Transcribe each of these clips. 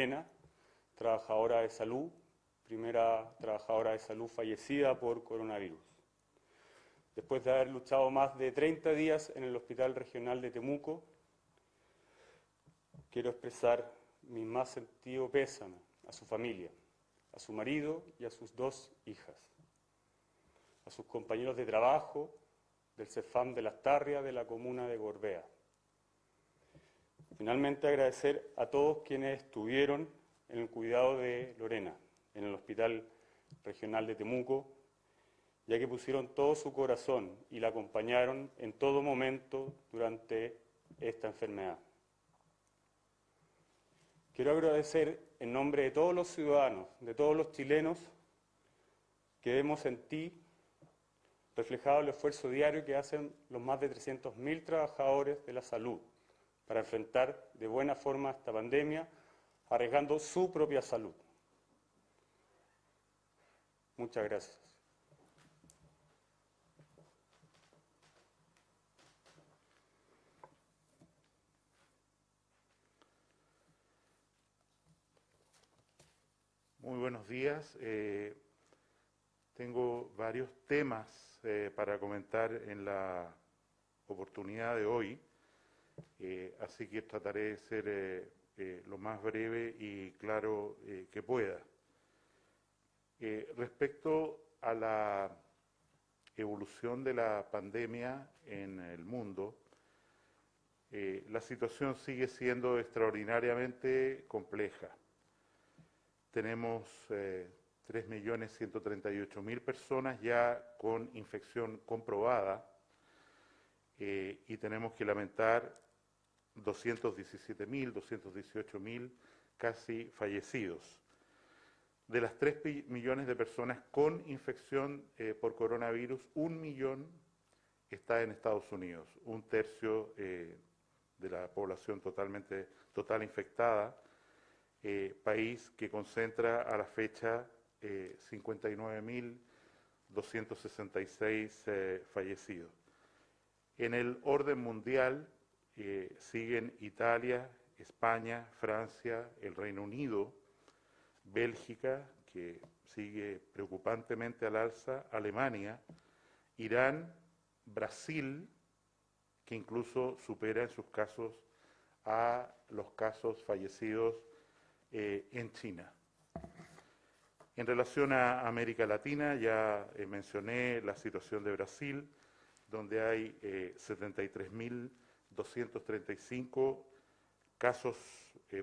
Lorena, trabajadora de salud, primera trabajadora de salud fallecida por coronavirus. Después de haber luchado más de 30 días en el Hospital Regional de Temuco, quiero expresar mi más sentido pésame a su familia, a su marido y a sus 2 hijas, a sus compañeros de trabajo del CEFAM de Las Tarrias de la comuna de Gorbea. Finalmente, agradecer a todos quienes estuvieron en el cuidado de Lorena en el Hospital Regional de Temuco, ya que pusieron todo su corazón y la acompañaron en todo momento durante esta enfermedad. Quiero agradecer en nombre de todos los ciudadanos, de todos los chilenos, que vemos en ti reflejado el esfuerzo diario que hacen los más de 300.000 trabajadores de la salud para enfrentar de buena forma esta pandemia, arriesgando su propia salud. Muchas gracias. Muy buenos días. Tengo varios temas para comentar en la oportunidad de hoy, así que trataré de ser lo más breve y claro que pueda. Respecto a la evolución de la pandemia en el mundo, la situación sigue siendo extraordinariamente compleja. Tenemos 3.138.000 personas ya con infección comprobada y tenemos que lamentar 217.000, 218.000 casi fallecidos. De las 3 millones de personas con infección por coronavirus, 1 millón está en Estados Unidos, 1/3 de la población total infectada. País que concentra a la fecha 59.266 fallecidos. En el orden mundial siguen Italia, España, Francia, el Reino Unido, Bélgica, que sigue preocupantemente al alza, Alemania, Irán, Brasil, que incluso supera en sus casos a los casos fallecidos en China. En relación a América Latina, ya mencioné la situación de Brasil, donde hay 73.235 casos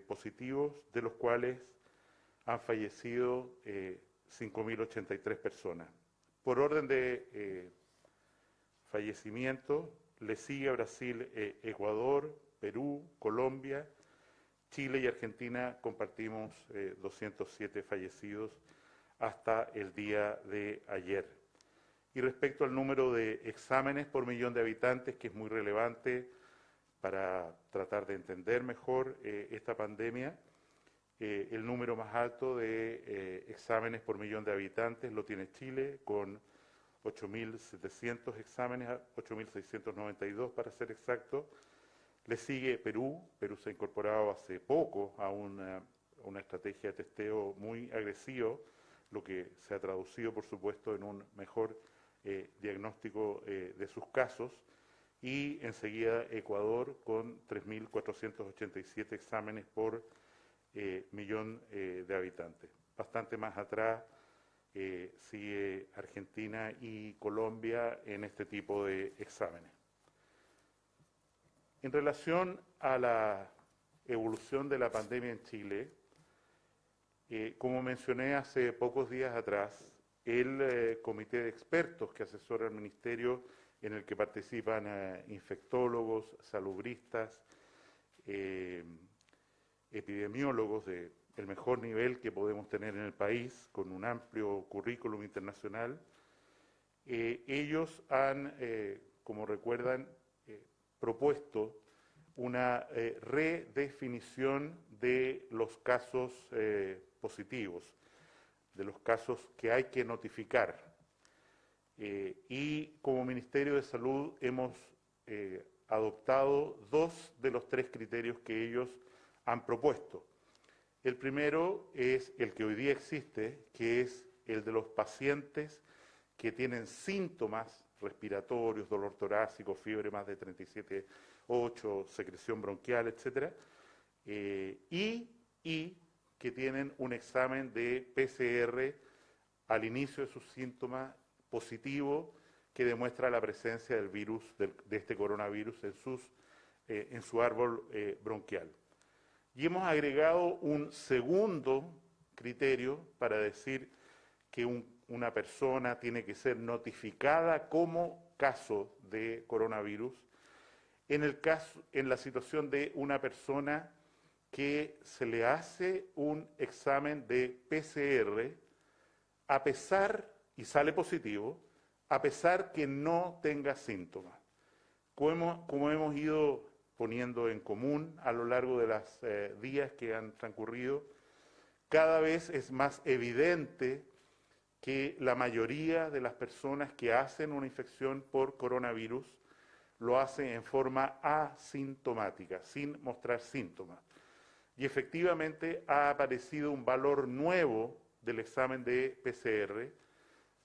positivos, de los cuales han fallecido 5.083 personas. Por orden de fallecimiento, le sigue a Brasil Ecuador, Perú, Colombia, Chile y Argentina compartimos 207 fallecidos hasta el día de ayer. Y respecto al número de exámenes por millón de habitantes, que es muy relevante para tratar de entender mejor esta pandemia, el número más alto de exámenes por millón de habitantes lo tiene Chile, con 8.700 exámenes, 8.692 para ser exacto. Le sigue Perú. Perú se ha incorporado hace poco a una estrategia de testeo muy agresivo, lo que se ha traducido, por supuesto, en un mejor diagnóstico de sus casos. Y enseguida Ecuador con 3.487 exámenes por millón de habitantes. Bastante más atrás sigue Argentina y Colombia en este tipo de exámenes. En relación a la evolución de la pandemia en Chile, como mencioné hace pocos días atrás, el comité de expertos que asesora al Ministerio, en el que participan infectólogos, salubristas, epidemiólogos del mejor nivel que podemos tener en el país, con un amplio currículum internacional, ellos han, como recuerdan, propuesto una redefinición de los casos positivos, de los casos que hay que notificar. Y como Ministerio de Salud hemos adoptado 2 de los 3 criterios que ellos han propuesto. El primero es el que hoy día existe, que es el de los pacientes que tienen síntomas respiratorios, dolor torácico, fiebre más de 37,8, secreción bronquial, etc. Y que tienen un examen de PCR al inicio de sus síntomas positivo que demuestra la presencia del virus, de este coronavirus en su árbol bronquial. Y hemos agregado un segundo criterio para decir que una persona tiene que ser notificada como caso de coronavirus en la situación de una persona que se le hace un examen de PCR a pesar, y sale positivo, a pesar que no tenga síntomas. Como hemos ido poniendo en común a lo largo de los días que han transcurrido, cada vez es más evidente que la mayoría de las personas que hacen una infección por coronavirus lo hacen en forma asintomática, sin mostrar síntomas. Y efectivamente ha aparecido un valor nuevo del examen de PCR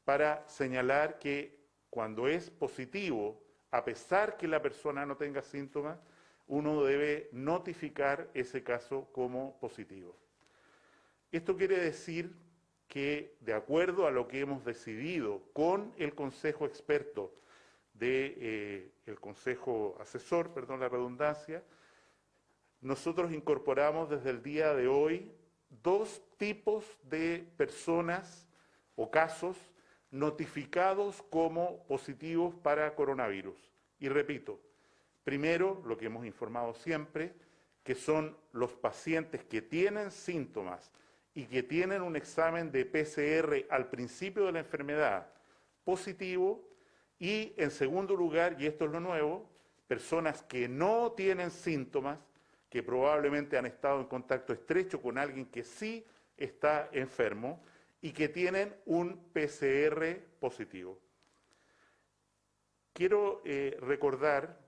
para señalar que cuando es positivo, a pesar que la persona no tenga síntomas, uno debe notificar ese caso como positivo. Esto quiere decir que, de acuerdo a lo que hemos decidido con el Consejo Experto, el Consejo Asesor, perdón la redundancia, nosotros incorporamos desde el día de hoy 2 tipos de personas o casos notificados como positivos para coronavirus. Y repito, primero, lo que hemos informado siempre, que son los pacientes que tienen síntomas y que tienen un examen de PCR al principio de la enfermedad positivo, y en segundo lugar, y esto es lo nuevo, personas que no tienen síntomas, que probablemente han estado en contacto estrecho con alguien que sí está enfermo y que tienen un PCR positivo. Quiero recordar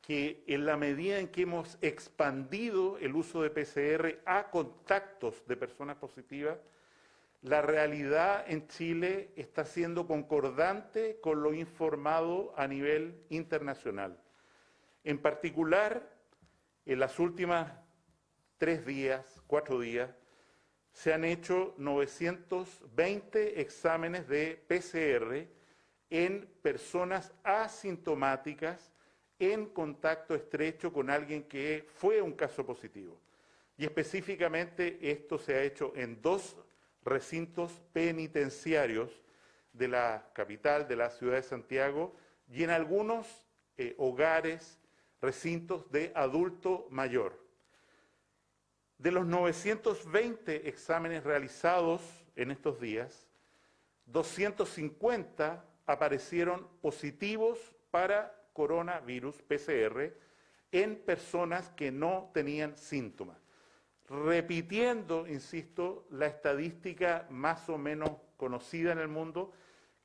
que en la medida en que hemos expandido el uso de PCR a contactos de personas positivas, la realidad en Chile está siendo concordante con lo informado a nivel internacional. En particular, en las últimas 4 días, se han hecho 920 exámenes de PCR en personas asintomáticas en contacto estrecho con alguien que fue un caso positivo. Y específicamente esto se ha hecho en 2 recintos penitenciarios de la capital, de la ciudad de Santiago, y en algunos hogares, recintos de adulto mayor. De los 920 exámenes realizados en estos días, 250 aparecieron positivos para coronavirus PCR en personas que no tenían síntomas. Repitiendo, insisto, la estadística más o menos conocida en el mundo,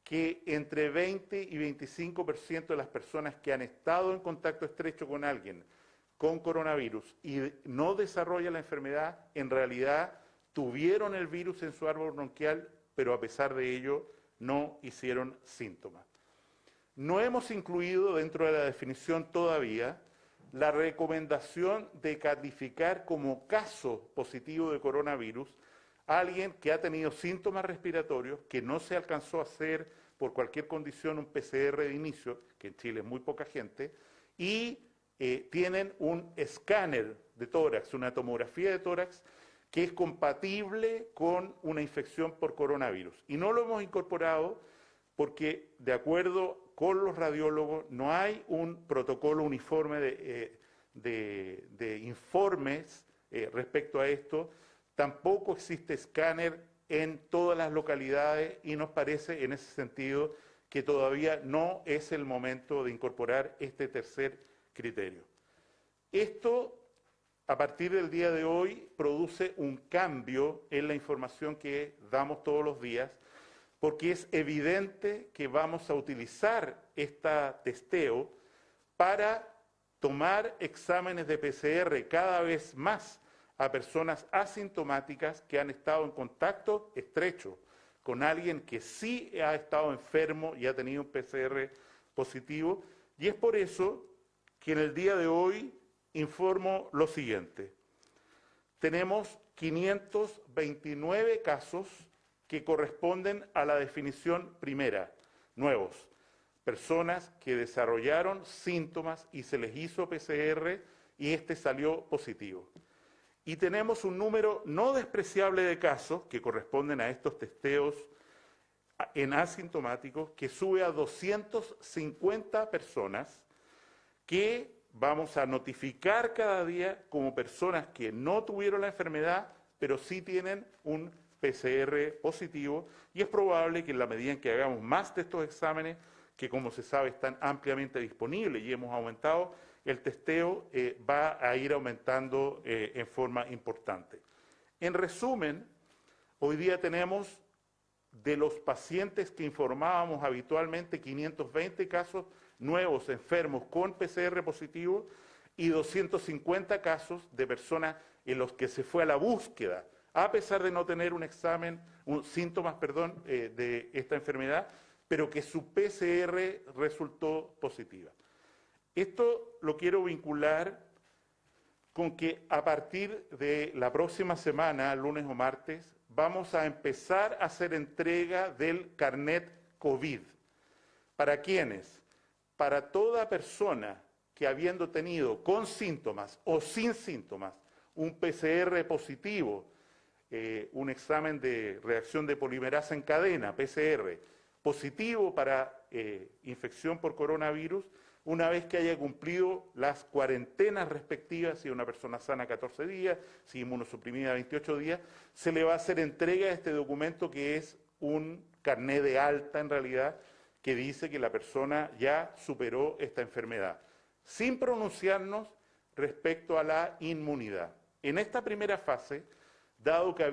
que entre 20 y 25% de las personas que han estado en contacto estrecho con alguien con coronavirus y no desarrolla la enfermedad, en realidad tuvieron el virus en su árbol bronquial, pero a pesar de ello no hicieron síntomas. No hemos incluido dentro de la definición todavía la recomendación de calificar como caso positivo de coronavirus a alguien que ha tenido síntomas respiratorios, que no se alcanzó a hacer por cualquier condición un PCR de inicio, que en Chile es muy poca gente, y tienen un escáner de tórax, una tomografía de tórax, que es compatible con una infección por coronavirus. Y no lo hemos incorporado porque, de acuerdo con los radiólogos, no hay un protocolo uniforme de informes respecto a esto. Tampoco existe escáner en todas las localidades y nos parece en ese sentido que todavía no es el momento de incorporar este tercer criterio. Esto, a partir del día de hoy, produce un cambio en la información que damos todos los días, porque es evidente que vamos a utilizar este testeo para tomar exámenes de PCR cada vez más a personas asintomáticas que han estado en contacto estrecho con alguien que sí ha estado enfermo y ha tenido un PCR positivo. Y es por eso que en el día de hoy informo lo siguiente. Tenemos 529 casos que corresponden a la definición primera, nuevos. Personas que desarrollaron síntomas y se les hizo PCR y este salió positivo. Y tenemos un número no despreciable de casos que corresponden a estos testeos en asintomáticos que sube a 250 personas que vamos a notificar cada día como personas que no tuvieron la enfermedad, pero sí tienen un PCR positivo, y es probable que en la medida en que hagamos más de estos exámenes, que como se sabe están ampliamente disponibles y hemos aumentado, el testeo va a ir aumentando en forma importante. En resumen, hoy día tenemos de los pacientes que informábamos habitualmente 520 casos nuevos enfermos con PCR positivo y 250 casos de personas en los que se fue a la búsqueda, a pesar de no tener síntomas de esta enfermedad, pero que su PCR resultó positiva. Esto lo quiero vincular con que a partir de la próxima semana, lunes o martes, vamos a empezar a hacer entrega del carnet COVID. ¿Para quiénes? Para toda persona que habiendo tenido con síntomas o sin síntomas un PCR positivo, un examen de reacción de polimerasa en cadena, PCR, positivo para infección por coronavirus, una vez que haya cumplido las cuarentenas respectivas, si una persona sana 14 días, si inmunosuprimida 28 días, se le va a hacer entrega de este documento que es un carné de alta en realidad, que dice que la persona ya superó esta enfermedad, sin pronunciarnos respecto a la inmunidad. En esta primera fase, dado que ha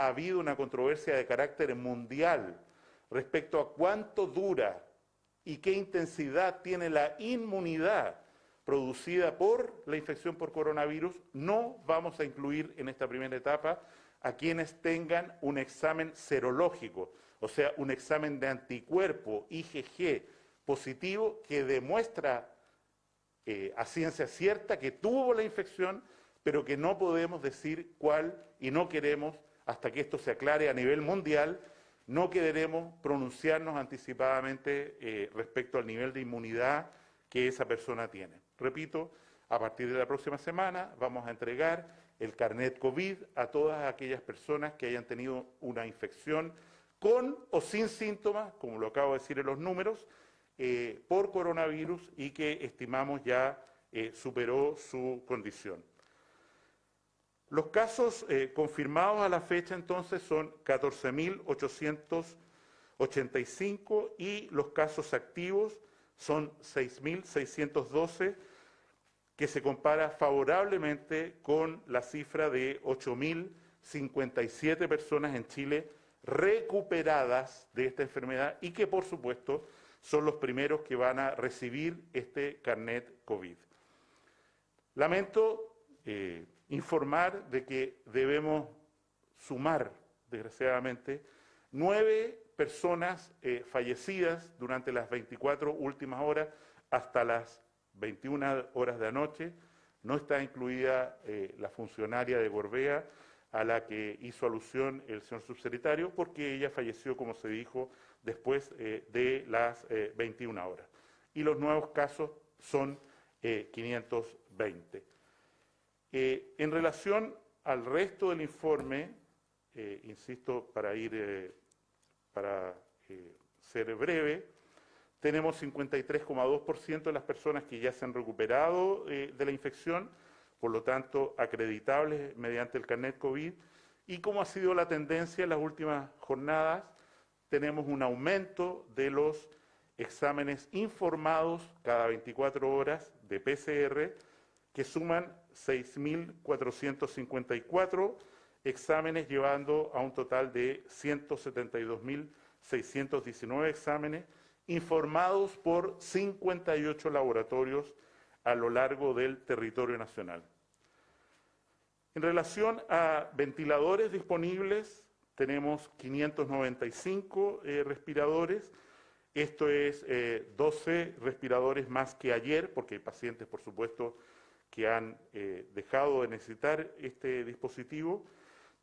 habido una controversia de carácter mundial respecto a cuánto dura y qué intensidad tiene la inmunidad producida por la infección por coronavirus, no vamos a incluir en esta primera etapa a quienes tengan un examen serológico, o sea, un examen de anticuerpo IgG positivo que demuestra a ciencia cierta que tuvo la infección, pero que no podemos decir cuál y no queremos, hasta que esto se aclare a nivel mundial, no queremos pronunciarnos anticipadamente respecto al nivel de inmunidad que esa persona tiene. Repito, a partir de la próxima semana vamos a entregar el carnet COVID a todas aquellas personas que hayan tenido una infección con o sin síntomas, como lo acabo de decir en los números, por coronavirus y que estimamos ya superó su condición. Los casos confirmados a la fecha entonces son 14.885 y los casos activos son 6.612, que se compara favorablemente con la cifra de 8.057 personas en Chile recuperadas de esta enfermedad y que por supuesto son los primeros que van a recibir este carnet COVID. Lamento informar de que debemos sumar, desgraciadamente, 9 personas fallecidas durante las 24 últimas horas hasta las 21 horas de anoche. No está incluida la funcionaria de Gorbea a la que hizo alusión el señor subsecretario, porque ella falleció, como se dijo, después de las 21 horas. Y los nuevos casos son 520. En relación al resto del informe, insisto, para ser breve, tenemos 53,2% de las personas que ya se han recuperado de la infección, por lo tanto, acreditables mediante el carnet COVID, y como ha sido la tendencia en las últimas jornadas, tenemos un aumento de los exámenes informados cada 24 horas de PCR, que suman 6.454 exámenes, llevando a un total de 172.619 exámenes informados por 58 laboratorios a lo largo del territorio nacional. En relación a ventiladores disponibles, tenemos 595 respiradores. Esto es 12 respiradores más que ayer, porque hay pacientes, por supuesto, que han dejado de necesitar este dispositivo.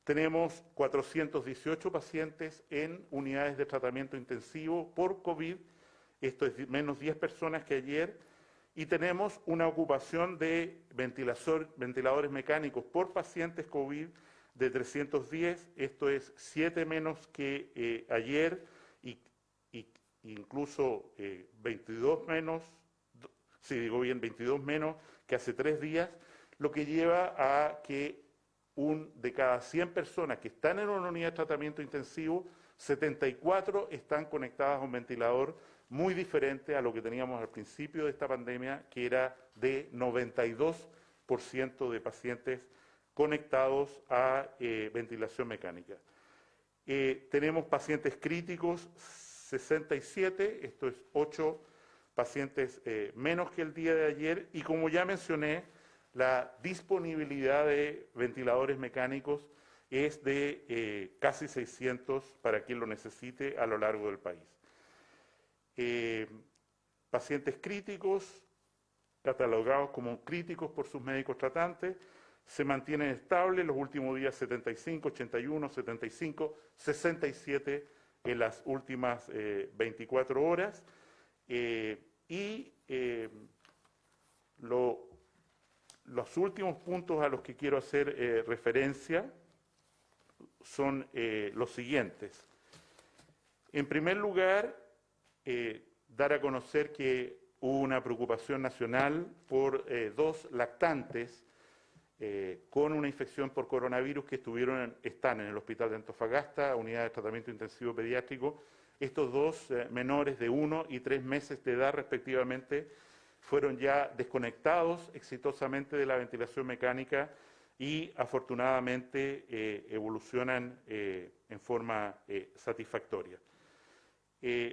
Tenemos 418 pacientes en unidades de tratamiento intensivo por COVID. Esto es menos 10 personas que ayer. Y tenemos una ocupación de ventiladores mecánicos por pacientes COVID de 310. Esto es 7 menos que ayer y incluso 22 menos, si digo bien, 22 menos que hace 3 días, lo que lleva a que de cada 100 personas que están en una unidad de tratamiento intensivo, 74 están conectadas a un ventilador, muy diferente a lo que teníamos al principio de esta pandemia, que era de 92% de pacientes conectados a ventilación mecánica. Tenemos pacientes críticos, 67, esto es 8 pacientes menos que el día de ayer, y como ya mencioné, la disponibilidad de ventiladores mecánicos es de casi 600 para quien lo necesite a lo largo del país. Pacientes críticos, catalogados como críticos por sus médicos tratantes, se mantienen estables los últimos días 75, 81, 75, 67 en las últimas 24 horas. Los últimos puntos a los que quiero hacer referencia son los siguientes. En primer lugar, dar a conocer que hubo una preocupación nacional por 2 lactantes con una infección por coronavirus que están en el hospital de Antofagasta, unidad de tratamiento intensivo pediátrico. Estos 2 menores de 1 y 3 meses de edad respectivamente fueron ya desconectados exitosamente de la ventilación mecánica y afortunadamente evolucionan en forma satisfactoria.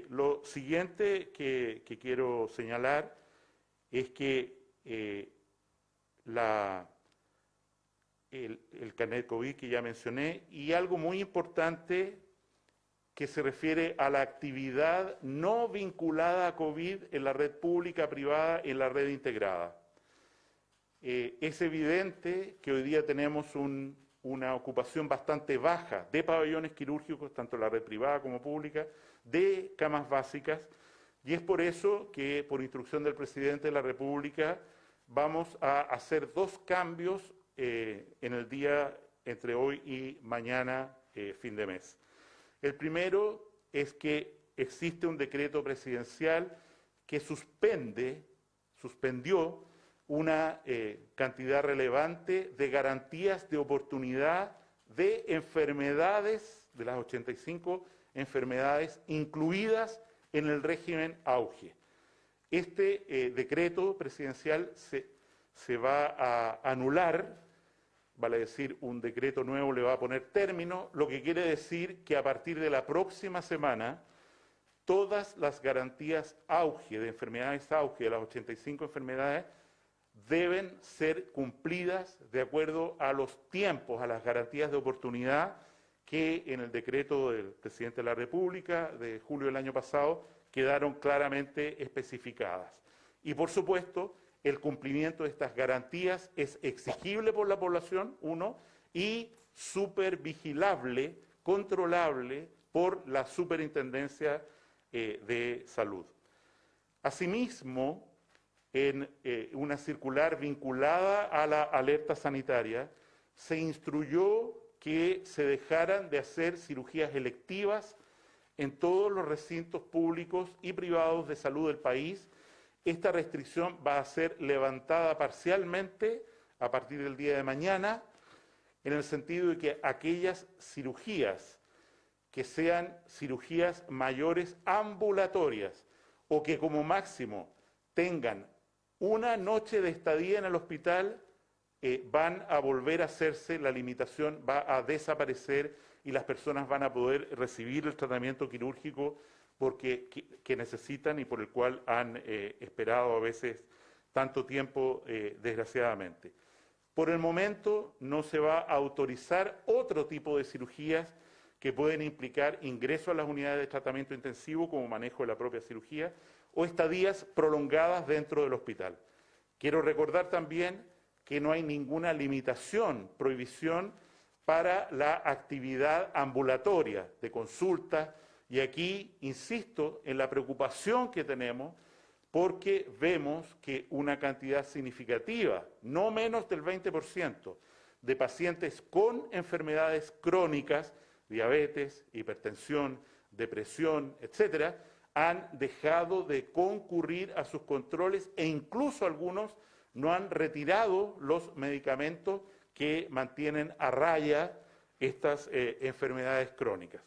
Lo siguiente que quiero señalar es que el carnet COVID que ya mencioné, y algo muy importante que se refiere a la actividad no vinculada a COVID en la red pública, privada, en la red integrada. Es evidente que hoy día tenemos una ocupación bastante baja de pabellones quirúrgicos, tanto en la red privada como pública, de camas básicas, y es por eso que, por instrucción del presidente de la República, vamos a hacer 2 cambios en el día entre hoy y mañana, fin de mes. El primero es que existe un decreto presidencial que suspendió una cantidad relevante de garantías de oportunidad de enfermedades, de las 85 enfermedades incluidas en el régimen auge. Este decreto presidencial se va a anular, vale decir, un decreto nuevo le va a poner término, lo que quiere decir que a partir de la próxima semana todas las garantías auge, de enfermedades auge, de las 85 enfermedades, deben ser cumplidas de acuerdo a los tiempos, a las garantías de oportunidad que en el decreto del presidente de la República de julio del año pasado quedaron claramente especificadas. Y por supuesto, el cumplimiento de estas garantías es exigible por la población, uno, y supervigilable, controlable por la Superintendencia de Salud. Asimismo, en una circular vinculada a la alerta sanitaria, se instruyó que se dejaran de hacer cirugías electivas en todos los recintos públicos y privados de salud del país. Esta restricción va a ser levantada parcialmente a partir del día de mañana, en el sentido de que aquellas cirugías que sean cirugías mayores ambulatorias o que como máximo tengan una noche de estadía en el hospital, van a volver a hacerse, la limitación va a desaparecer y las personas van a poder recibir el tratamiento quirúrgico que necesitan y por el cual han esperado a veces tanto tiempo, desgraciadamente. Por el momento no se va a autorizar otro tipo de cirugías que pueden implicar ingreso a las unidades de tratamiento intensivo como manejo de la propia cirugía o estadías prolongadas dentro del hospital. Quiero recordar también que no hay ninguna limitación, prohibición para la actividad ambulatoria de consulta, y aquí insisto en la preocupación que tenemos porque vemos que una cantidad significativa, no menos del 20%, de pacientes con enfermedades crónicas, diabetes, hipertensión, depresión, etcétera, han dejado de concurrir a sus controles e incluso algunos no han retirado los medicamentos que mantienen a raya estas enfermedades crónicas.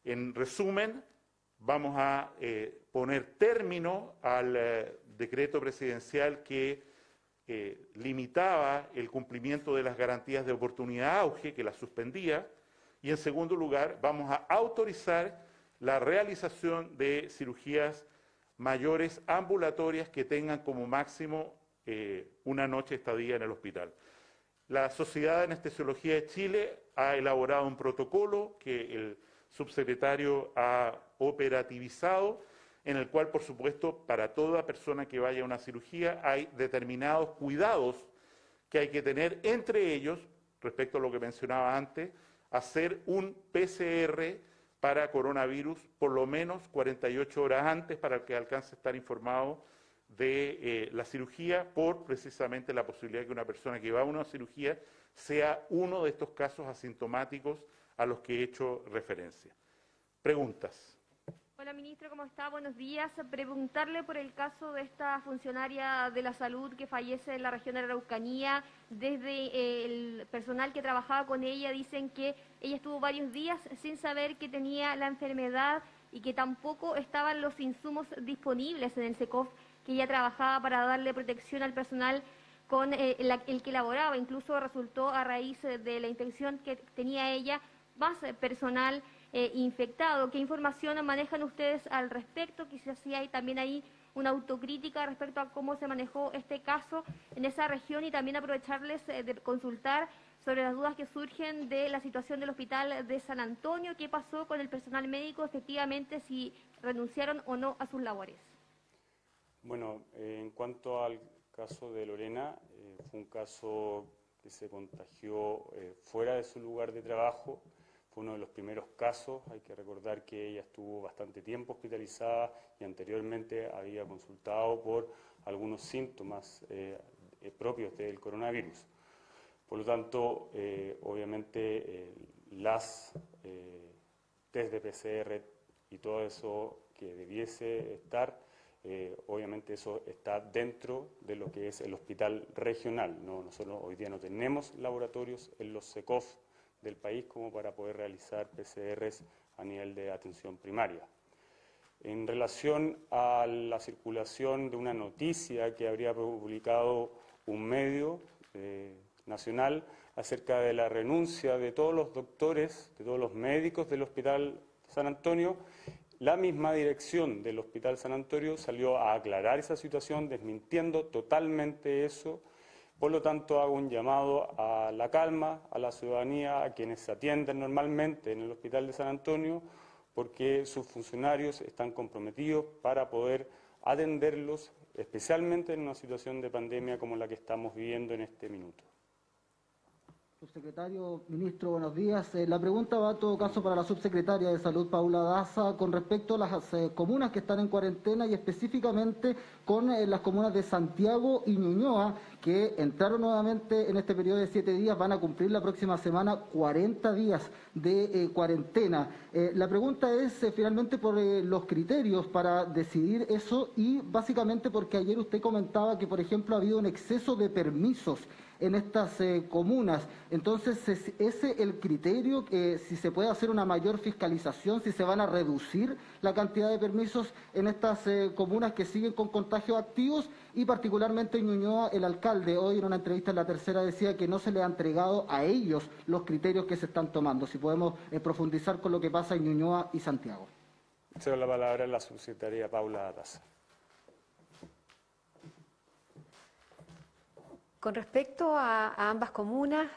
En resumen, vamos a poner término al decreto presidencial que limitaba el cumplimiento de las garantías de oportunidad auge, que las suspendía, y en segundo lugar vamos a autorizar la realización de cirugías mayores ambulatorias que tengan como máximo una noche estadía en el hospital. La Sociedad de Anestesiología de Chile ha elaborado un protocolo que el subsecretario ha operativizado, en el cual, por supuesto, para toda persona que vaya a una cirugía hay determinados cuidados que hay que tener, entre ellos, respecto a lo que mencionaba antes, hacer un PCR para coronavirus por lo menos 48 horas antes para que alcance a estar informado de la cirugía, por precisamente la posibilidad de que una persona que va a una cirugía sea uno de estos casos asintomáticos a los que he hecho referencia. Preguntas. Hola, ministro, ¿cómo está? Buenos días. Preguntarle por el caso de esta funcionaria de la salud que fallece en la región de la Araucanía. Desde el personal que trabajaba con ella dicen que ella estuvo varios días sin saber que tenía la enfermedad y que tampoco estaban los insumos disponibles en el SECOF que ella trabajaba para darle protección al personal con el que laboraba. Incluso resultó, a raíz de la infección que tenía ella, más personal infectado. ¿Qué información manejan ustedes al respecto? Quizás sí hay también ahí una autocrítica respecto a cómo se manejó este caso en esa región, y también aprovecharles de consultar sobre las dudas que surgen de la situación del hospital de San Antonio. ¿Qué pasó con el personal médico? Efectivamente, si renunciaron o no a sus labores. Bueno, en cuanto al caso de Lorena, fue un caso que se contagió fuera de su lugar de trabajo. Fue uno de los primeros casos. Hay que recordar que ella estuvo bastante tiempo hospitalizada y anteriormente había consultado por algunos síntomas propios del coronavirus. Por lo tanto, obviamente, las test de PCR y todo eso que debiese estar, obviamente eso está dentro de lo que es el hospital regional. Nosotros hoy día no tenemos laboratorios en los SECOF del país como para poder realizar PCRs a nivel de atención primaria. En relación a la circulación de una noticia que habría publicado un medio nacional acerca de la renuncia de todos los doctores, de todos los médicos del Hospital San Antonio, la misma dirección del Hospital San Antonio salió a aclarar esa situación, desmintiendo totalmente eso. Por lo tanto, hago un llamado a la calma, a la ciudadanía, a quienes se atienden normalmente en el Hospital de San Antonio, porque sus funcionarios están comprometidos para poder atenderlos, especialmente en una situación de pandemia como la que estamos viviendo en este minuto. Subsecretario, ministro, buenos días. La pregunta va en todo caso para la subsecretaria de Salud, Paula Daza, con respecto a las comunas que están en cuarentena y específicamente con las comunas de Santiago y Ñuñoa, que entraron nuevamente en este periodo de 7 días, van a cumplir la próxima semana 40 días de cuarentena. La pregunta es finalmente por los criterios para decidir eso y básicamente porque ayer usted comentaba que, por ejemplo, ha habido un exceso de permisos en estas comunas. Entonces, ¿es ese el criterio? Si se puede hacer una mayor fiscalización, si se van a reducir la cantidad de permisos en estas comunas que siguen con contagios activos, y particularmente en Ñuñoa, el alcalde hoy en una entrevista en La Tercera decía que no se le ha entregado a ellos los criterios que se están tomando. Si podemos profundizar con lo que pasa en Ñuñoa y Santiago. Cedo la palabra a la subsecretaria Paula Daza. Con respecto a ambas comunas,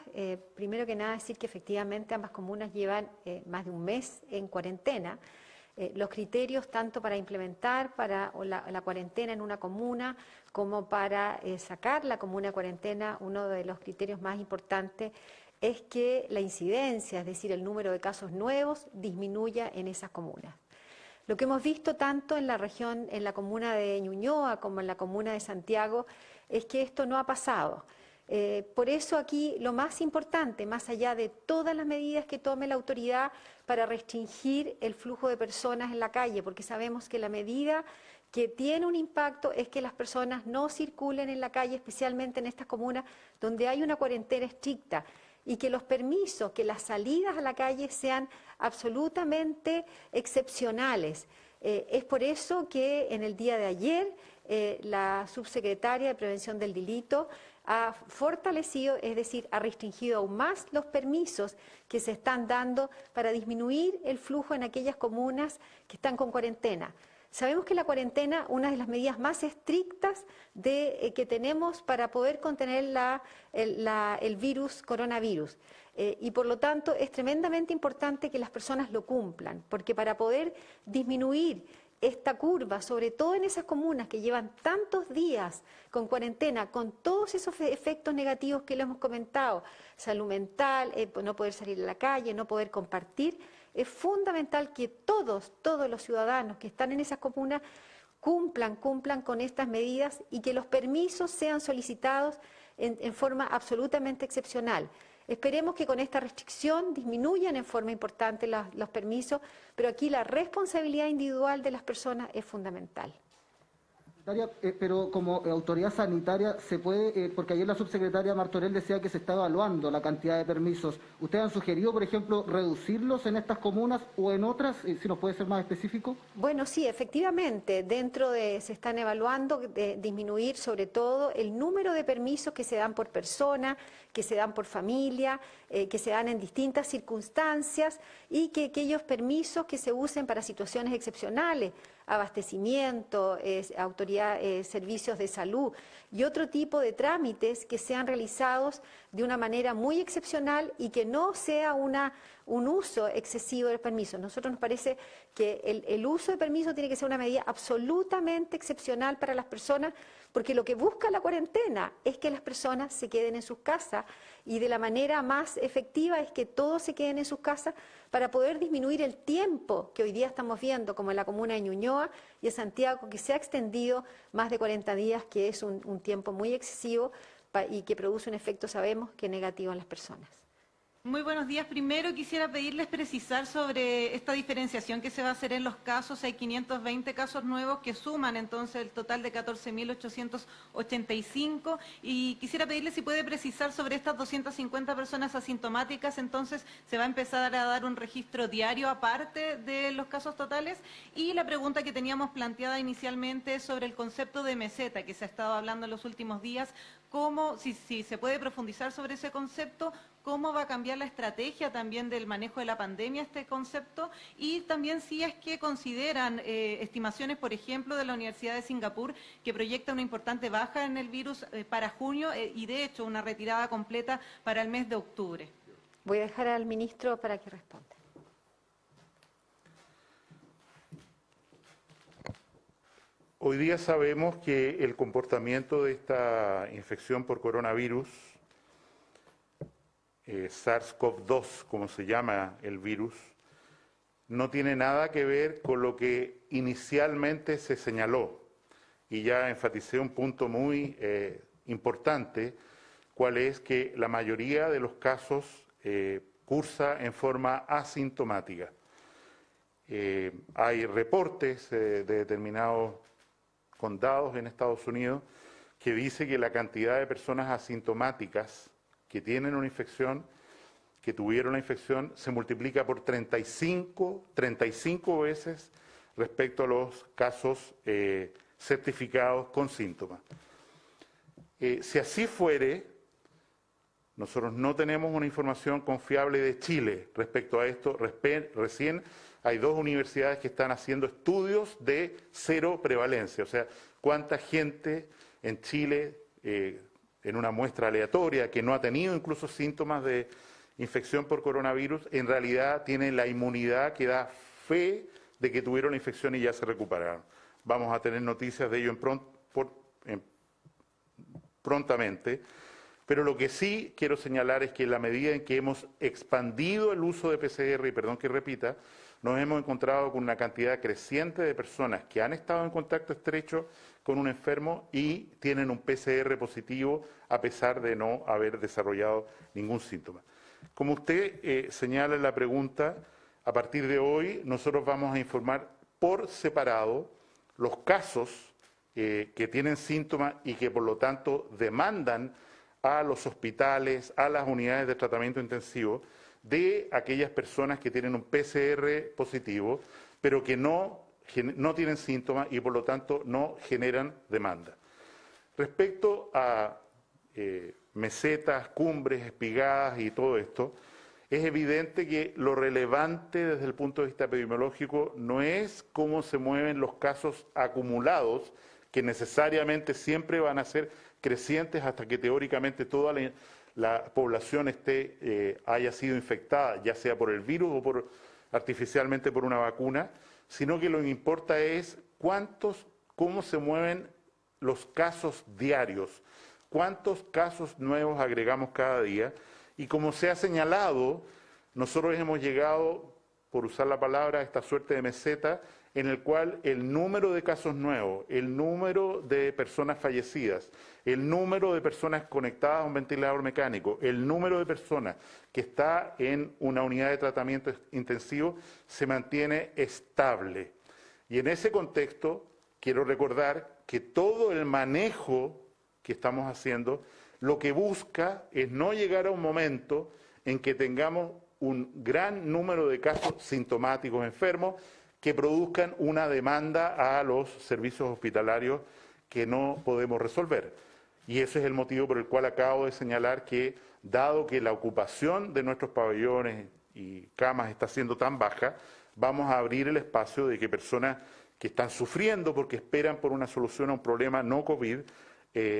primero que nada decir que efectivamente ambas comunas llevan más de un mes en cuarentena. Los criterios tanto para implementar la cuarentena en una comuna como para sacar la comuna de cuarentena, uno de los criterios más importantes es que la incidencia, es decir, el número de casos nuevos, disminuya en esas comunas. Lo que hemos visto tanto en la región, en la comuna de Ñuñoa como en la comuna de Santiago, es que esto no ha pasado. Por eso aquí lo más importante, más allá de todas las medidas que tome la autoridad para restringir el flujo de personas en la calle, porque sabemos que la medida que tiene un impacto es que las personas no circulen en la calle, especialmente en estas comunas donde hay una cuarentena estricta, y que los permisos, que las salidas a la calle sean absolutamente excepcionales. Es por eso que en el día de ayer la subsecretaria de Prevención del Delito ha fortalecido, es decir, ha restringido aún más los permisos que se están dando para disminuir el flujo en aquellas comunas que están con cuarentena. Sabemos que la cuarentena, una de las medidas más estrictas que tenemos para poder contener el virus, coronavirus. Y por lo tanto es tremendamente importante que las personas lo cumplan, porque para poder disminuir esta curva, sobre todo en esas comunas que llevan tantos días con cuarentena, con todos esos efectos negativos que le hemos comentado, salud mental, no poder salir a la calle, no poder compartir, es fundamental que todos los ciudadanos que están en esas comunas cumplan con estas medidas y que los permisos sean solicitados en forma absolutamente excepcional. Esperemos que con esta restricción disminuyan en forma importante los permisos, pero aquí la responsabilidad individual de las personas es fundamental. Pero como autoridad sanitaria, ¿se puede, porque ayer la subsecretaria Martorell decía que se está evaluando la cantidad de permisos? ¿Ustedes han sugerido, por ejemplo, reducirlos en estas comunas o en otras? Si nos puede ser más específico. Bueno, sí, efectivamente, se están evaluando disminuir sobre todo el número de permisos que se dan por persona, que se dan por familia, que se dan en distintas circunstancias y que aquellos permisos que se usen para situaciones excepcionales, abastecimiento, servicios de salud y otro tipo de trámites que sean realizados de una manera muy excepcional y que no sea un uso excesivo del permiso. Nosotros nos parece que el uso de permiso tiene que ser una medida absolutamente excepcional para las personas, porque lo que busca la cuarentena es que las personas se queden en sus casas y de la manera más efectiva es que todos se queden en sus casas para poder disminuir el tiempo que hoy día estamos viendo, como en la comuna de Ñuñoa y en Santiago, que se ha extendido más de 40 días, que es un tiempo muy excesivo y que produce un efecto, sabemos, que negativo en las personas. Muy buenos días. Primero quisiera pedirles precisar sobre esta diferenciación que se va a hacer en los casos. Hay 520 casos nuevos que suman entonces el total de 14.885 y quisiera pedirles si puede precisar sobre estas 250 personas asintomáticas, entonces se va a empezar a dar un registro diario aparte de los casos totales. Y la pregunta que teníamos planteada inicialmente es sobre el concepto de meseta que se ha estado hablando en los últimos días. Si se puede profundizar sobre ese concepto, cómo va a cambiar la estrategia también del manejo de la pandemia este concepto, y también si es que consideran estimaciones, por ejemplo, de la Universidad de Singapur, que proyecta una importante baja en el virus para junio y de hecho una retirada completa para el mes de octubre. Voy a dejar al ministro para que responda. Hoy día sabemos que el comportamiento de esta infección por coronavirus, SARS-CoV-2, como se llama el virus, no tiene nada que ver con lo que inicialmente se señaló. Y ya enfaticé un punto muy importante, cuál es que la mayoría de los casos cursa en forma asintomática. Hay reportes de determinados condados en Estados Unidos que dice que la cantidad de personas asintomáticas que tienen una infección, que tuvieron la infección, se multiplica por 35 veces respecto a los casos certificados con síntomas. Si así fuere, nosotros no tenemos una información confiable de Chile respecto a esto. Recién hay 2 universidades que están haciendo estudios de cero prevalencia, o sea, cuánta gente en Chile en una muestra aleatoria, que no ha tenido incluso síntomas de infección por coronavirus, en realidad tienen la inmunidad que da fe de que tuvieron la infección y ya se recuperaron. Vamos a tener noticias de ello prontamente, pero lo que sí quiero señalar es que en la medida en que hemos expandido el uso de PCR, y perdón que repita, nos hemos encontrado con una cantidad creciente de personas que han estado en contacto estrecho con un enfermo y tienen un PCR positivo a pesar de no haber desarrollado ningún síntoma. Como usted señala en la pregunta, a partir de hoy nosotros vamos a informar por separado los casos que tienen síntomas y que por lo tanto demandan a los hospitales, a las unidades de tratamiento intensivo, de aquellas personas que tienen un PCR positivo, pero que no tienen síntomas y por lo tanto no generan demanda. Respecto a mesetas, cumbres, espigadas y todo esto, es evidente que lo relevante desde el punto de vista epidemiológico no es cómo se mueven los casos acumulados, que necesariamente siempre van a ser crecientes hasta que teóricamente toda la población haya sido infectada, ya sea por el virus o artificialmente por una vacuna, sino que lo que importa es cómo se mueven los casos diarios, cuántos casos nuevos agregamos cada día. Y como se ha señalado, nosotros hemos llegado, por usar la palabra, a esta suerte de meseta, en el cual el número de casos nuevos, el número de personas fallecidas, el número de personas conectadas a un ventilador mecánico, el número de personas que está en una unidad de tratamiento intensivo se mantiene estable. Y en ese contexto, quiero recordar que todo el manejo que estamos haciendo, lo que busca es no llegar a un momento en que tengamos un gran número de casos sintomáticos enfermos que produzcan una demanda a los servicios hospitalarios que no podemos resolver. Y ese es el motivo por el cual acabo de señalar que, dado que la ocupación de nuestros pabellones y camas está siendo tan baja, vamos a abrir el espacio de que personas que están sufriendo porque esperan por una solución a un problema no COVID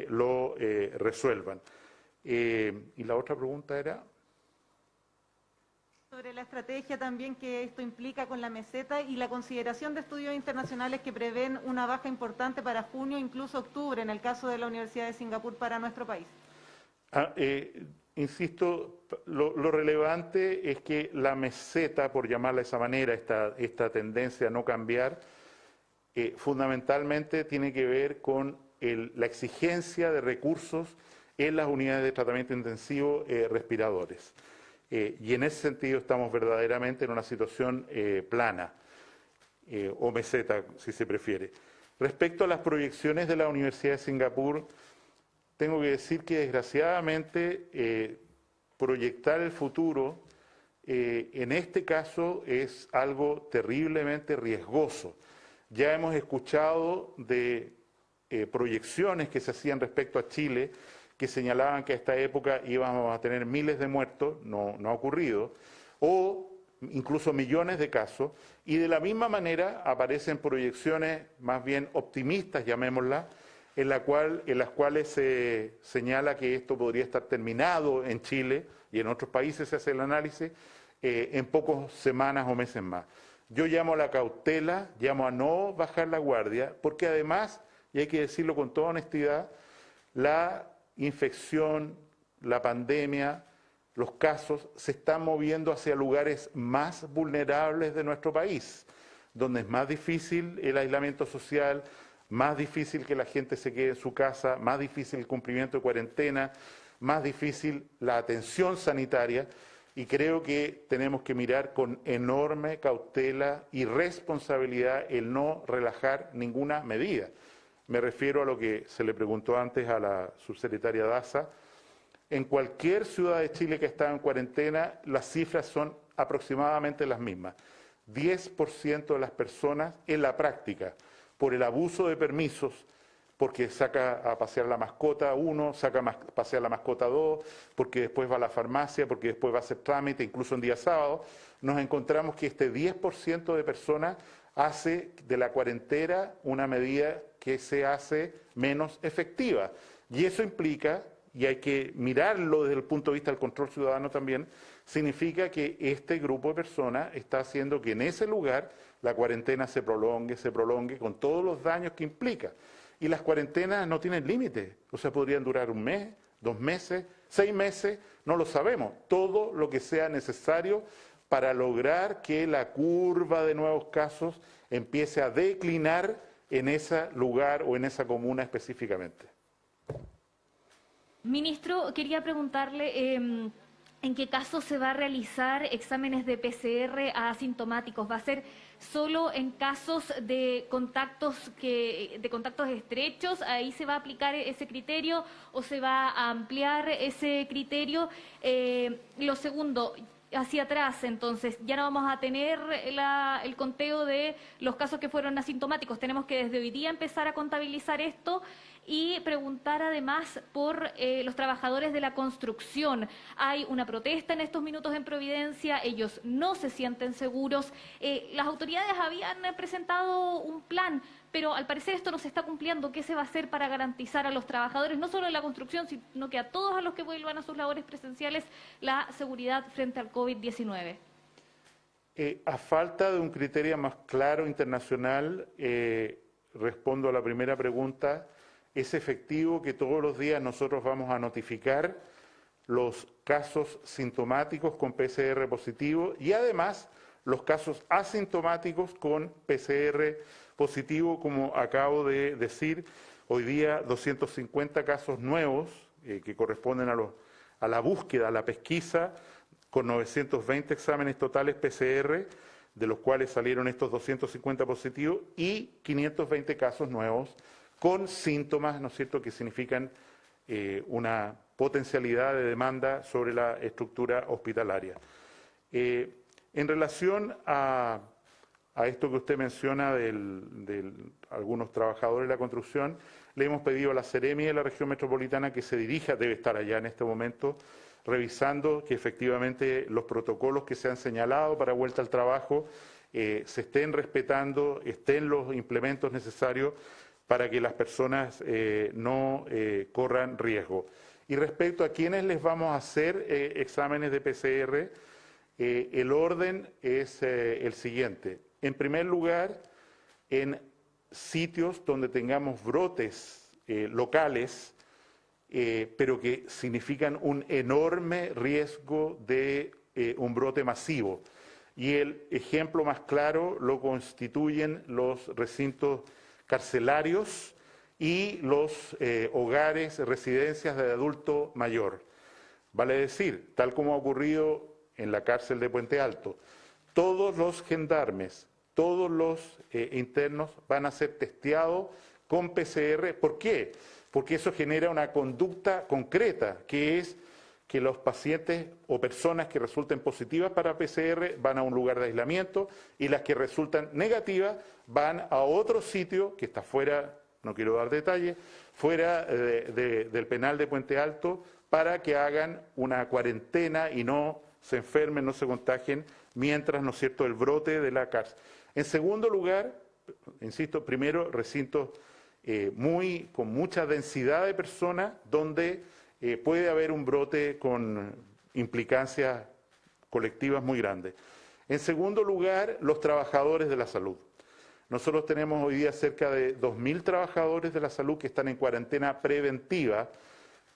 lo resuelvan. Y la otra pregunta era... Sobre la estrategia también que esto implica con la meseta y la consideración de estudios internacionales que prevén una baja importante para junio, incluso octubre, en el caso de la Universidad de Singapur para nuestro país. Insisto, lo relevante es que la meseta, por llamarla de esa manera, esta tendencia a no cambiar, fundamentalmente tiene que ver con la exigencia de recursos en las unidades de tratamiento intensivo respiradores. Y en ese sentido estamos verdaderamente en una situación plana, o meseta, si se prefiere. Respecto a las proyecciones de la Universidad de Singapur, tengo que decir que desgraciadamente proyectar el futuro en este caso es algo terriblemente riesgoso. Ya hemos escuchado de proyecciones que se hacían respecto a Chile, que señalaban que a esta época íbamos a tener miles de muertos, no ha ocurrido, o incluso millones de casos, y de la misma manera aparecen proyecciones más bien optimistas, llamémoslas, en las cuales se señala que esto podría estar terminado en Chile, y en otros países se hace el análisis, en pocas semanas o meses más. Yo llamo a la cautela, llamo a no bajar la guardia, porque además, y hay que decirlo con toda honestidad, la infección, la pandemia, los casos se están moviendo hacia lugares más vulnerables de nuestro país, donde es más difícil el aislamiento social, más difícil que la gente se quede en su casa, más difícil el cumplimiento de cuarentena, más difícil la atención sanitaria, y creo que tenemos que mirar con enorme cautela y responsabilidad el no relajar ninguna medida. Me refiero a lo que se le preguntó antes a la subsecretaria Daza. En cualquier ciudad de Chile que está en cuarentena, las cifras son aproximadamente las mismas. 10% de las personas en la práctica, por el abuso de permisos, porque saca a pasear la mascota uno, saca a pasear la mascota dos, porque después va a la farmacia, porque después va a hacer trámite, incluso en día sábado, nos encontramos que este 10% de personas hace de la cuarentena una medida que se hace menos efectiva. Y eso implica, y hay que mirarlo desde el punto de vista del control ciudadano también, significa que este grupo de personas está haciendo que en ese lugar la cuarentena se prolongue con todos los daños que implica. Y las cuarentenas no tienen límite, o sea, podrían durar 1 mes, 2 meses, 6 meses, no lo sabemos. Todo lo que sea necesario para lograr que la curva de nuevos casos empiece a declinar en ese lugar o en esa comuna específicamente. Ministro, quería preguntarle en qué caso se va a realizar exámenes de PCR a asintomáticos. ¿Va a ser solo en casos de contactos estrechos? ¿Ahí se va a aplicar ese criterio o se va a ampliar ese criterio? Lo segundo, hacia atrás, entonces, ya no vamos a tener el conteo de los casos que fueron asintomáticos. Tenemos que desde hoy día empezar a contabilizar esto y preguntar además por los trabajadores de la construcción. Hay una protesta en estos minutos en Providencia, ellos no se sienten seguros. Las autoridades habían presentado un plan, pero al parecer esto no se está cumpliendo. ¿Qué se va a hacer para garantizar a los trabajadores, no solo en la construcción, sino que a todos a los que vuelvan a sus labores presenciales, la seguridad frente al COVID-19? A falta de un criterio más claro internacional, respondo a la primera pregunta. Es efectivo que todos los días nosotros vamos a notificar los casos sintomáticos con PCR positivo y además los casos asintomáticos con PCR positivo, como acabo de decir. Hoy día 250 casos nuevos que corresponden a la búsqueda, a la pesquisa, con 920 exámenes totales PCR, de los cuales salieron estos 250 positivos, y 520 casos nuevos con síntomas, ¿no es cierto?, que significan una potencialidad de demanda sobre la estructura hospitalaria. En relación a esto que usted menciona de algunos trabajadores de la construcción, le hemos pedido a la Seremi de la región metropolitana que se dirija, debe estar allá en este momento, revisando que efectivamente los protocolos que se han señalado para vuelta al trabajo se estén respetando, estén los implementos necesarios para que las personas no corran riesgo. Y respecto a quiénes les vamos a hacer exámenes de PCR, el orden es el siguiente. En primer lugar, en sitios donde tengamos brotes locales, pero que significan un enorme riesgo de un brote masivo. Y el ejemplo más claro lo constituyen los recintos carcelarios y los hogares, residencias de adulto mayor. Vale decir, tal como ha ocurrido en la cárcel de Puente Alto, todos los gendarmes, todos los internos van a ser testeados con PCR. ¿Por qué? Porque eso genera una conducta concreta, que es que los pacientes o personas que resulten positivas para PCR van a un lugar de aislamiento y las que resultan negativas van a otro sitio que está fuera, no quiero dar detalles, fuera del penal de Puente Alto, para que hagan una cuarentena y no se enfermen, no se contagien, mientras, ¿no es cierto?, el brote de la cárcel. En segundo lugar, insisto, primero, recintos con mucha densidad de personas, donde puede haber un brote con implicancias colectivas muy grandes. En segundo lugar, los trabajadores de la salud. Nosotros tenemos hoy día cerca de 2.000 trabajadores de la salud que están en cuarentena preventiva,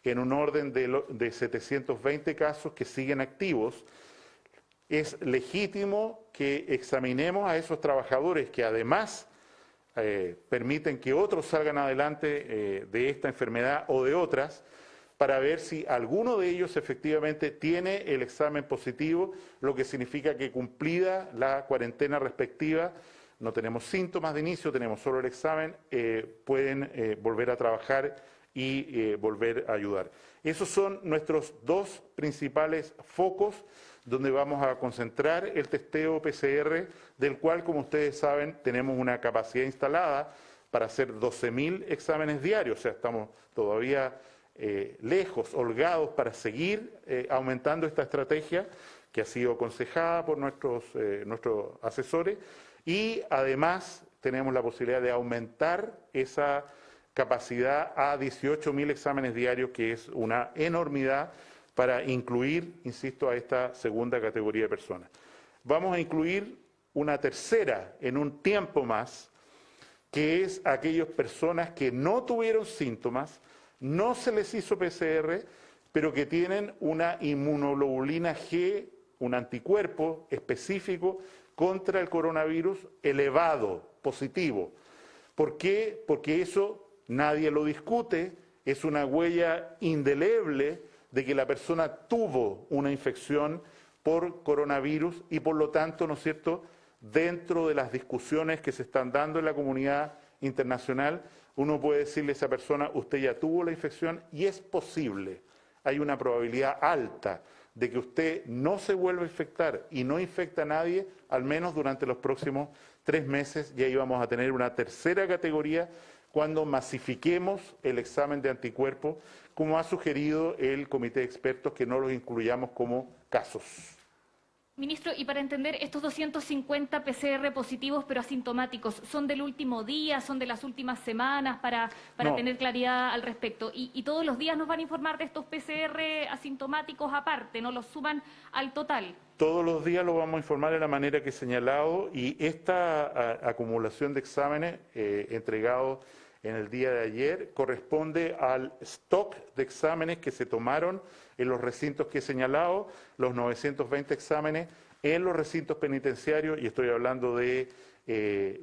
en un orden de 720 casos que siguen activos. Es legítimo que examinemos a esos trabajadores que además permiten que otros salgan adelante de esta enfermedad o de otras, para ver si alguno de ellos efectivamente tiene el examen positivo, lo que significa que cumplida la cuarentena respectiva, no tenemos síntomas de inicio, tenemos solo el examen, pueden volver a trabajar y volver a ayudar. Esos son nuestros dos principales focos donde vamos a concentrar el testeo PCR, del cual, como ustedes saben, tenemos una capacidad instalada para hacer 12.000 exámenes diarios, o sea, estamos todavía lejos, holgados, para seguir aumentando esta estrategia que ha sido aconsejada por nuestros asesores, y además tenemos la posibilidad de aumentar esa capacidad a 18.000 exámenes diarios, que es una enormidad para incluir, insisto, a esta segunda categoría de personas. Vamos a incluir una tercera en un tiempo más, que es aquellas personas que no tuvieron síntomas, no se les hizo PCR, pero que tienen una inmunoglobulina G, un anticuerpo específico contra el coronavirus elevado, positivo. ¿Por qué? Porque eso nadie lo discute, es una huella indeleble de que la persona tuvo una infección por coronavirus y por lo tanto, ¿no es cierto?, dentro de las discusiones que se están dando en la comunidad internacional, uno puede decirle a esa persona, usted ya tuvo la infección y es posible, hay una probabilidad alta de que usted no se vuelva a infectar y no infecta a nadie, al menos durante los próximos 3 meses, y ahí vamos a tener una tercera categoría cuando masifiquemos el examen de anticuerpos, como ha sugerido el comité de expertos, que no los incluyamos como casos. Ministro, y para entender, estos 250 PCR positivos pero asintomáticos, ¿son del último día, son de las últimas semanas para No. tener claridad al respecto? Y todos los días nos van a informar de estos PCR asintomáticos aparte, ¿no los suman al total? Todos los días lo vamos a informar de la manera que he señalado, y esta acumulación de exámenes entregados en el día de ayer corresponde al stock de exámenes que se tomaron en los recintos que he señalado, los 920 exámenes en los recintos penitenciarios, y estoy hablando de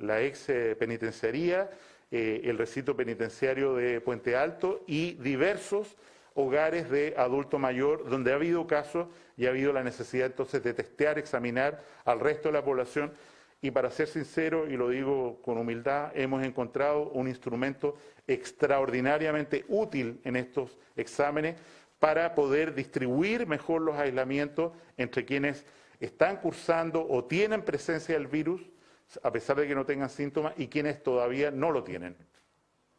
la ex penitenciaría, el recinto penitenciario de Puente Alto y diversos hogares de adulto mayor, donde ha habido casos y ha habido la necesidad entonces de testear, examinar al resto de la población. Y para ser sincero, y lo digo con humildad, hemos encontrado un instrumento extraordinariamente útil en estos exámenes para poder distribuir mejor los aislamientos entre quienes están cursando o tienen presencia del virus, a pesar de que no tengan síntomas, y quienes todavía no lo tienen.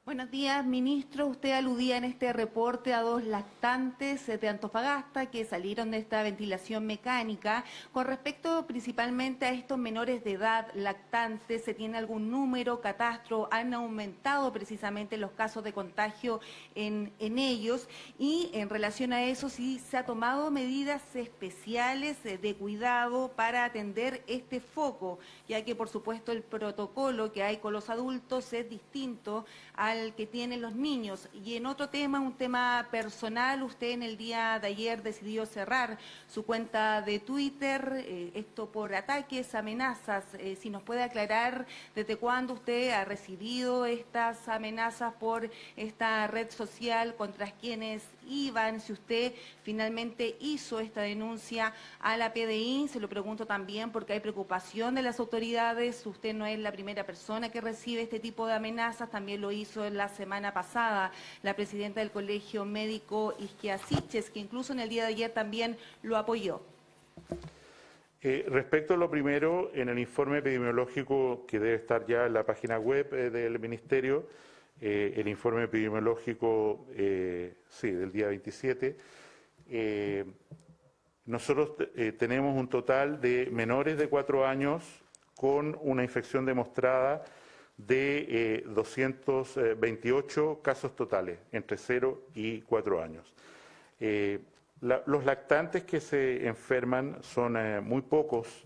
Buenos días, ministro. Usted aludía en este reporte a 2 lactantes de Antofagasta que salieron de esta ventilación mecánica. Con respecto principalmente a estos menores de edad lactantes, ¿se tiene algún número, catastro? ¿Han aumentado precisamente los casos de contagio en ellos? Y en relación a eso, ¿sí se ha tomado medidas especiales de cuidado para atender este foco? Ya que, por supuesto, el protocolo que hay con los adultos es distinto al que tienen los niños. Y en otro tema, un tema personal, usted en el día de ayer decidió cerrar su cuenta de Twitter, esto por ataques, amenazas. Si nos puede aclarar desde cuándo usted ha recibido estas amenazas por esta red social, contra quienes iban, si usted finalmente hizo esta denuncia a la PDI. Se lo pregunto también porque hay preocupación de las autoridades. Usted no es la primera persona que recibe este tipo de amenazas, también lo hizo la semana pasada la presidenta del Colegio Médico Isquia Siches, que incluso en el día de ayer también lo apoyó. Respecto a lo primero, en el informe epidemiológico que debe estar ya en la página web del Ministerio, el informe epidemiológico, sí, del día 27, nosotros tenemos un total de menores de 4 años con una infección demostrada de 228 casos totales, entre 0 y 4 años. Los lactantes que se enferman son muy pocos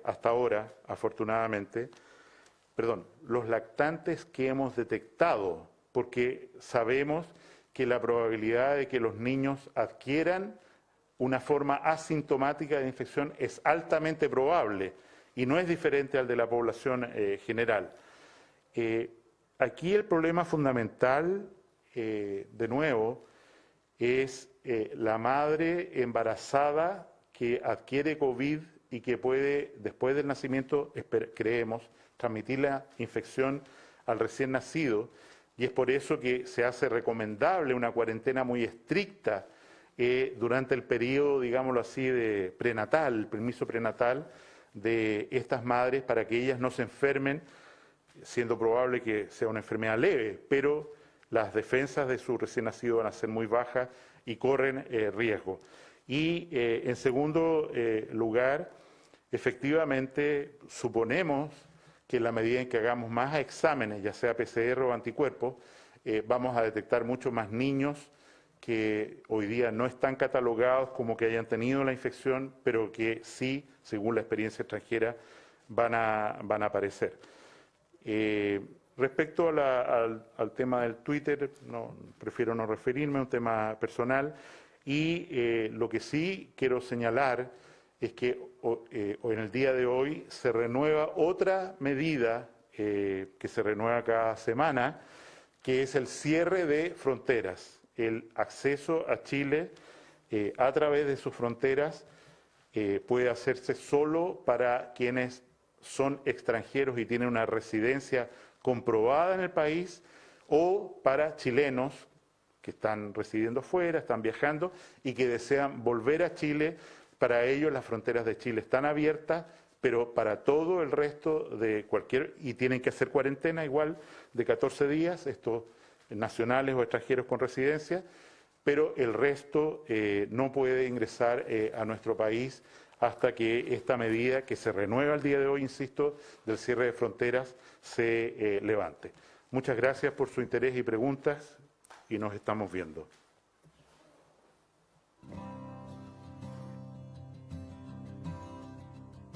hasta ahora, afortunadamente. Perdón, los lactantes que hemos detectado, porque sabemos que la probabilidad de que los niños adquieran una forma asintomática de infección es altamente probable y no es diferente al de la población general. Aquí el problema fundamental, de nuevo, es la madre embarazada que adquiere COVID y que puede, después del nacimiento, creemos, transmitir la infección al recién nacido, y es por eso que se hace recomendable una cuarentena muy estricta durante el periodo, digámoslo así, de prenatal, el permiso prenatal de estas madres, para que ellas no se enfermen, siendo probable que sea una enfermedad leve, pero las defensas de su recién nacido van a ser muy bajas y corren riesgo. Y en segundo lugar, efectivamente, suponemos que en la medida en que hagamos más exámenes, ya sea PCR o anticuerpos, vamos a detectar mucho más niños que hoy día no están catalogados como que hayan tenido la infección, pero que sí, según la experiencia extranjera, van a aparecer. Respecto al tema del Twitter, prefiero no referirme, a un tema personal, y lo que sí quiero señalar es que en el día de hoy se renueva otra medida que se renueva cada semana, que es el cierre de fronteras. El acceso a Chile a través de sus fronteras puede hacerse solo para quienes son extranjeros y tienen una residencia comprobada en el país, o para chilenos que están residiendo fuera, están viajando y que desean volver a Chile. Para ellos las fronteras de Chile están abiertas, pero para todo el resto de y tienen que hacer cuarentena igual de 14 días, estos nacionales o extranjeros con residencia, pero el resto no puede ingresar a nuestro país hasta que esta medida, que se renueva el día de hoy, insisto, del cierre de fronteras, se levante. Muchas gracias por su interés y preguntas, y nos estamos viendo.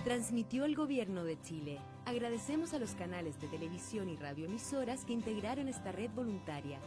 Transmitió el Gobierno de Chile. Agradecemos a los canales de televisión y radioemisoras que integraron esta red voluntaria.